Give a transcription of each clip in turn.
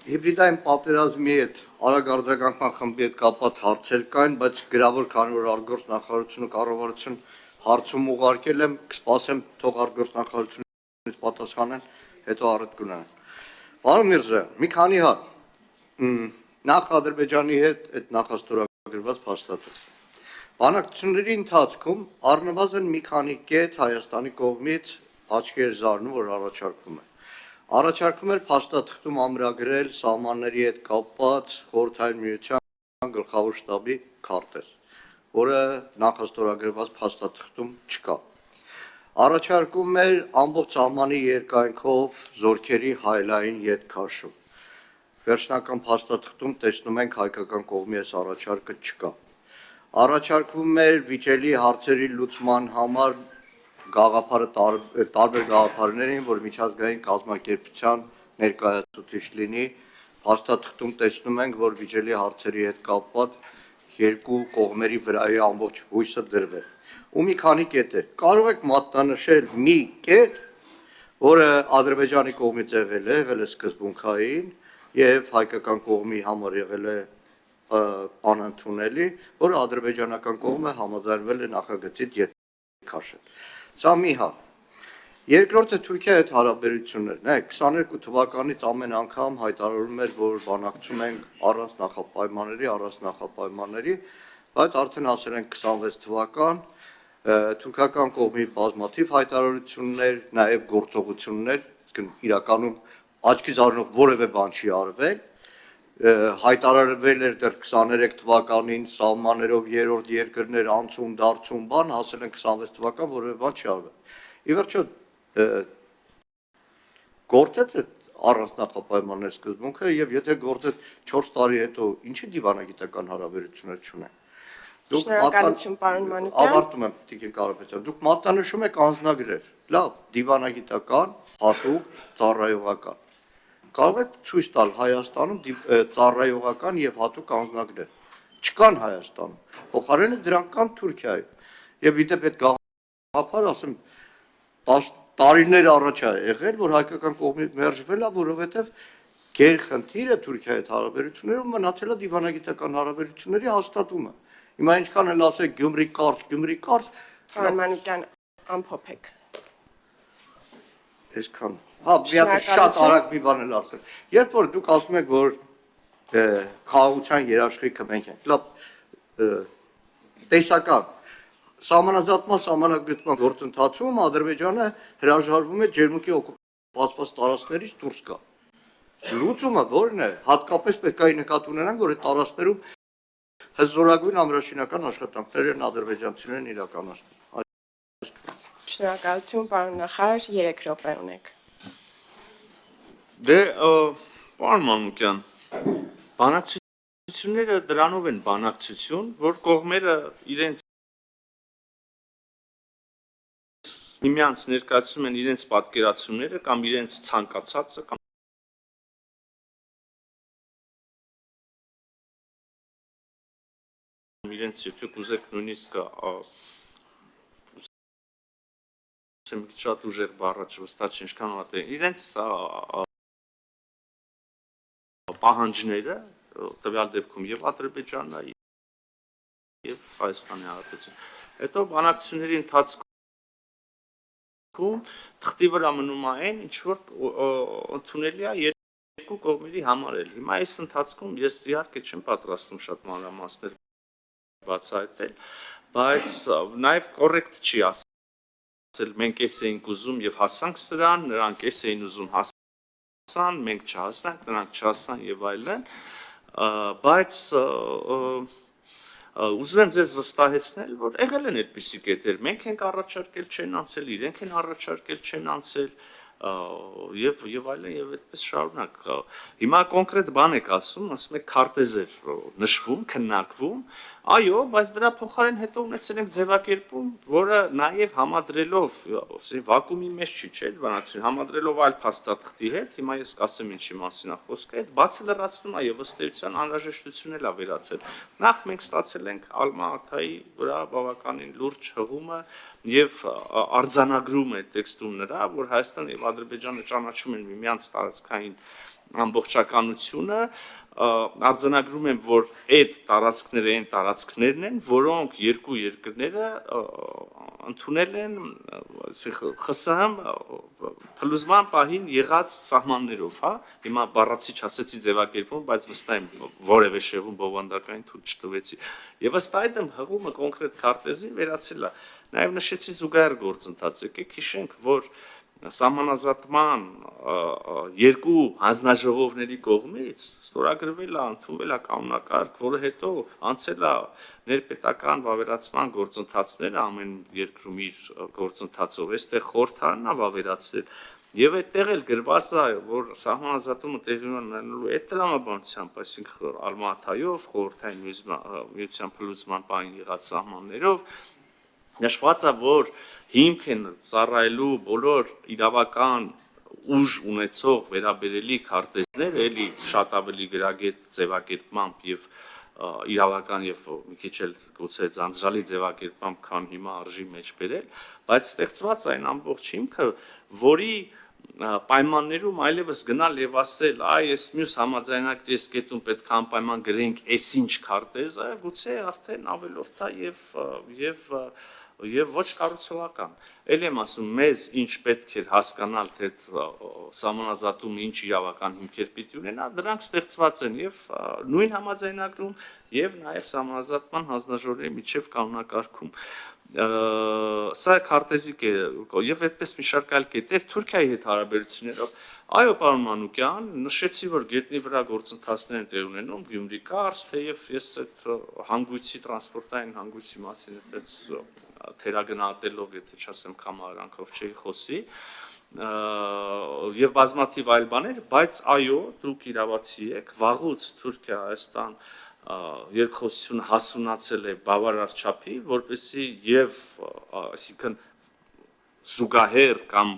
Հիբրիդային պատերազմի հետ արագարձականքման խմբի հետ կապված հարցեր կային, բայց գրավոր քանի որ արտգործ նախարարությունը կառավարություն հարցում ուղարկել եմ, կսպասեմ թող արտգործ նախարարությունից պատասխանեն, հետո առիթ կունենան։ Պարոն Միրզոյան, մի քանի հարց նախ Ադրբեջանի հետ այդ նախաստորագրված փաստաթուղթ։ Բանակցությունների ընթացքում առնվազն մի քանի կետ Հայաստանի կողմից աչքի էր զարնում, որ առաջարկվում է։ Առաջարկում էր փաստաթղթում ամրագրել սահմանների հետ կապված Խորհրդային Միության գլխավոր շտաբի քարտեզ, որը նախաստորագրված փաստաթղթում չկա։ Առաջարկում էր ամբողջ սահմանի երկայնքով զորքերի հայլային ետքաշում։ Վերջնական փաստաթղթում տեսնում ենք հայկական կողմի այս առաջարկը չկա։ Առաջարկվում էր վիճելի հարցերի լուծման համար գաղափարը տարբեր գաղափարներ էին, որ միջազգային կազմակերպության ներկայացուցիչ լինի, փաստաթղթում տեսնում ենք, որ վիճելի հարցերի հետ կապված երկու կողմերի վրայի ամբողջ հույսը դրվել։ Ու մի քանի կետեր։ Կարող եք մատնանշել մի կետ, որը Ադրբեջանի կողմից եղել է սկզբունքային եւ հայկական կողմի համար եղել է անընդունելի, որը ադրբեջանական կողմը համաձայնվել է նախագծից ետքաշել։ Սա մի հարց։ Երկրորդը Թուրքիայի հետ հարաբերություններն է, 22 թվականից ամեն անգամ հայտարարում էր, որ բանակցում ենք առանց նախապայմանների, բայց արդեն ասել են 26 թվական, թուրքական կողմի բազմաթիվ հայտարարություններ, նաև գործողություններ, իրականում աչքի զարնող որևէ բան չի արվել, հայտարարվել էր դեռ 23 թվականին սահմաններով երրորդ երկրներ անցում, դարձում բան, ասել են 26 թվական որևէ բան չի արվել։ Ի վերջո գործեց այդ առանց նախապայմանների սկզբունքը եւ եթե գործեց 4 տարի հետո ինչի դիվանագիտական հարաբերություններ չունեն։ Շնորհակալություն, պարոն Մանուկյան։ Ավարտում եմ, Տիկին Կարապետյան։ Դուք մատնանշում եք անձնագրեր։ Լավ, դիվանագիտական, հատուկ, ծառայողական։ Կարող եք ցույց տալ Հայաստանում ծառայողական եւ հատուկ անձնագրեր։ Չկան Հայաստանում։ Փոխարենը դրանք կան Թուրքիայում։ Եվ իդեպ այդ գաղափարը, ասեմ, 10 տարիներ առաջ է եղել, որ հայկական կողմի մերժվել է, որովհետեւ գերխնդիրը Թուրքիայի հետ հարաբերություններում մնացել է դիվանագիտական հարաբերությունների հաստատումը։ Հիմա ինչքան էլ ասեք Գյումրի կարճ, Պարոն Մանուկյան, ամփոփեք։ Այսքան։ Հա, շատ արագ մի բան էլ ասեմ։ Երբ որ դուք ասում եք, որ խաղաղության երաշխիքը մենք ենք, լավ, տեսական սահմանազատման սահմանագրման գործընթացում Ադրբեջանը հրաժարվում է ջերմուկի օկուպացված տարածքներից դուրս գալ։ Լուծումը որն է, հատկապես պետք է նկատի ունենանք, որ այդ տարածքներում հզորագույն ամրաշինական աշխատանքներ են ադրբեջանցիներն իրականացնում։ Շնորհակալություն, պարոն նախարար, 3 րոպե ունեք։ Դե, պարոն Մանուկյան, բանակցությունները դրանով են բանակցություն, որ կողմերը իրենց միմյանց ներկայացնում են իրենց պատկերացումները կամ իրենց ցանկացածը կամ իրենց եթե կուզեք նույնիսկ շատ ուժեղ բառը չվստահ չի ինչքան ուղղակի իրենց պահանջները տվյալ դեպքում եւ Ադրբեջանն է եւ Հայաստանի Հանրապետություն։ Հետո բանակցությունների ընթացքում թղթի վրա մնում է այն, ինչ որ ընդունելի է երկու կողմերի համար էլ։ Հիմա այս ընթացքում ես իհարկե չեմ պատրաստում շատ մանրամասներ բացահայտել, բայց նաեւ կոռեկտ չի ասել մենք էս էինք ուզում եւ հասանք սրան, նրանք էս էին ուզում հասան, մենք չհասանք, նրանք չհասան եւ այլն, բայց ուզում եմ ձեզ վստահեցնել, որ եղել են այդպիսի կետեր, մենք ենք առաջարկել չեն անցել, իրենք են առաջարկել չեն անցել եւ այլն եւ այդպես շարունակ։ Հիմա կոնկրետ բան եք ասում եք քարտեզեր նշվում, քննարկվում, այո, բայց դրա փոխարեն հետո ունեցել ենք ձևակերպում, որը նաեւ համադրելով, վակուումի մեջ չի, չէ՞, բանակցություն, համադրելով այլ փաստաթղթի հետ, հիմա ես կասեմ ինչի մասին է խոսքը, այդ բացը լրացնում է եւ ըստ էության անհրաժեշտություն էլ է վերացել։ Նախ մենք ստացել ենք Ալմա-Աթայի վրա բավականին լուրջ հղումը եւ արձանագրում է տեքստում նրա, որ Հայաստանը եւ Ադրբեջանը ճանաչում են միմյանց տարածքային ամբողջականությունը արձանագրում են, որ այդ տարածքները այն տարածքներն են, որոնք երկու երկրները ընդունել են ԽՍՀՄ փլուզման պահին եղած սահմաններով, հա, հիմա բառացի չասեցի ձևակերպում, բայց վստահ եմ որևէ շեղում բովանդակային թույլ չտվեցի։ Եվ ըստ այդմ հղումը կոնկրետ քարտեզին վերացել է։ Նաև նշեցի զուգահեռ գործընթաց, եկեք հիշենք, որ սահմանազատման երկու հանձնաժողովների կողմից ստորագրվել է, ընդունվել է կանոնակարգ, որը հետո անցել է ներպետական վավերացման գործընթացները ամեն երկրում իր գործընթացով, այստեղ խորհրդարանն է վավերացրել եւ այդտեղ էլ գրված է, որ սահմանազատումը տեղի ունենալու այդ տրամաբանությամբ, այսինքն Ալմատայով, խորհրդային միության փլուզման պահին եղած սահմաններով նշված է, որ հիմք են ծառայելու բոլոր իրավական ուժ ունեցող վերաբերելի քարտեզները, էլի շատ ավելի գրագետ ձևակերպմամբ եւ իրավական եւ մի քիչ էլ գուցե ձանձրալի ձևակերպմամբ, քան հիմա արժի մեջ բերել, բայց ստեղծված այն ամբողջ հիմքը, որի պայմաններում այլևս գնալ եւ ասել, այ այս մյուս համաձայնագրի այս կետում պետք է անպայման գրենք այսինչ քարտեզը, գուցե արդեն ավելորդ է եւ ոչ կառուցողական։ Էլ եմ ասում, մեզ ինչ պետք է հասկանալ, թե սահմանազատումը ինչ իրավական հիմքեր պիտի ունենա, դրանք ստեղծված են եւ նույն համաձայնագրում եւ նաեւ սահմանազատման հանձնաժողովների միջև կանոնակարգում։ Սա քարտեզի եւ այդպես մի շարք այլ կետեր Թուրքիայի հետ հարաբերություններով։ Այո, պարոն Մանուկյան, նշեցի, որ գետնի վրա գործընթացներ են տեղ ունենում, Գյումրի կարս, թեև ես այդ հանգույցի, տրանսպորտային հանգույցի մասին այդպես թերագնահատելով, եթե չասեմ կամարանքով չէի խոսի, եւ բազմաթիվ այլ բաներ, բայց այո, դուք իրավացի եք, վաղուց Թուրքիա-Հայաստան երկխոսությունը հասունացել է բավարար չափի, որպեսզի եւ այսինքն զուգահեռ կամ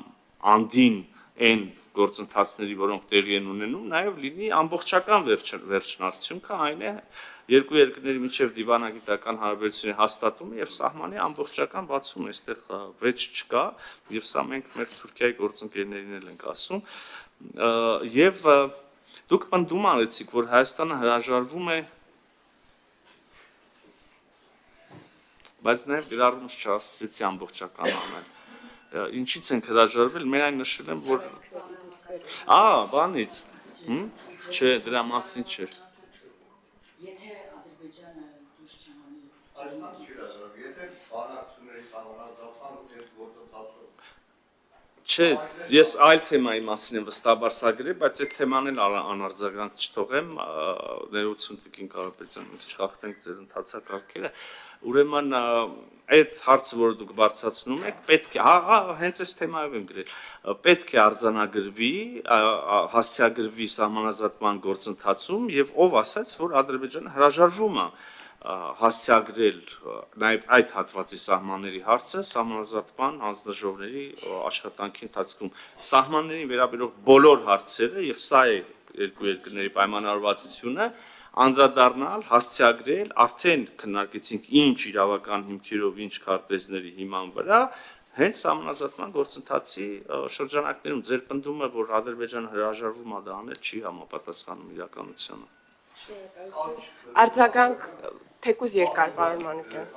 անդին այն գործընթացների, որոնք տեղի են ունենում, նաև լինի ամբողջական վերջնարդյունքը, այն է երկու երկրների միջև դիվանագիտական հարաբերությունների հաստատումը եւ սահմանի ամբողջական բացումը, այստեղ վեճ չկա, եւ սա մենք մեր Թուրքիայի գործընկերներին էլ ենք ասում, եւ դուք պնդում արեցիք, որ Հայաստանը հրաժարվում է, բայց նաև գրառումս չհասցրեցի ամբողջական անել։ Ինչից ենք հրաժարվել, մեր այն նշել եմ, որ բանից, չէ, դրա մասին չէր։ Եթե Ադրբեջանը դուրս չհանի, եթե բանակցությունների սահմանազատման ու այդ գործընթացով Չէ, ես այլ թեմայի մասին եմ վստահաբար սա գրել, բայց այդ թեման էլ անարձագանք չթողեմ, ներողություն Տիկին Կարապետյան, չխախտենք ձեր ընթացակարգերը, ուրեմն այդ հարցը, որը դուք բարձրացնում եք, պետք է, հենց այս թեմայով եմ գրել, պետք է արձանագրվի, հասցեագրվի սահմանազատման գործընթացում եւ ով ասաց, որ Ադրբեջանը հրաժարվում է հասցեագրել նաև այդ հատվածի սահմանների հարցը սահմանազատման հանձնաժողովների աշխատանքի ընթացքում սահմաններին վերաբերող բոլոր հարցերը եւ սա է երկու երկրների պայմանավորվածությունը անդրադառնալ հասցեագրել արդեն քննարկեցինք ինչ իրավական հիմքերով ինչ քարտեզների հիման վրա հենց սահմանազատման գործընթացի շրջանակներում ձեր պնդումը որ Ադրբեջանը հրաժարվում է դա անել չի համապատասխանում իրականությանը Արձագանք թեկուզ երկար, պարոն Մանուկյան։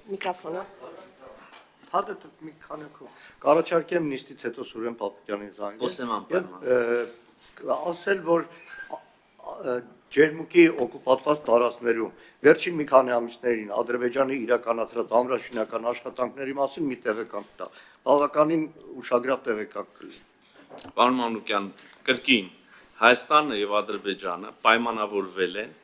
Միկրոֆոնը։ Հատը մի քանի Կարաչարկեմ նիստից հետո Սուրեն Պապիկյանին զանգել։ Խոսեմ անպայման։ Ասել, որ ջերմուկի օկուպացված տարածքներում վերջին մի քանի ամիսներին Ադրբեջանի իրականացրած ամրաշինական աշխատանքների մասին մի տեղեկանք տա։ Բավականին ուշագրավ տեղեկանք կլինի։ Պարոն Մանուկյան, կրկին Հայաստանը եւ Ադրբեջանը պայմանավորվել են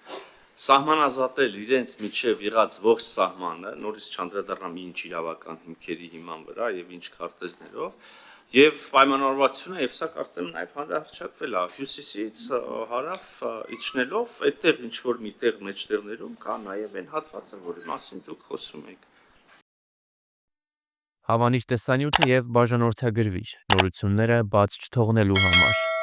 սահմանազատել իրենց միջև եղած ողջ սահմանը, նորից չանդրադառնամ ինչ իրավական հիմքերի հիման վրա եւ ինչ քարտեզներով, եւ պայմանավորվածությունը եւ սա կարծեմ նաեւ հանրահրճակվել է հյուսիսից հարավ իջնելով, այդտեղ ինչ որ միտեղ մեջտեղներում կա նաեւ այն հատվածը, որի մասին դուք խոսում եք։ Հավանիչ տեսանյութը եւ բաժանորդագրվիչ նորությունները բաց չթողնելու համար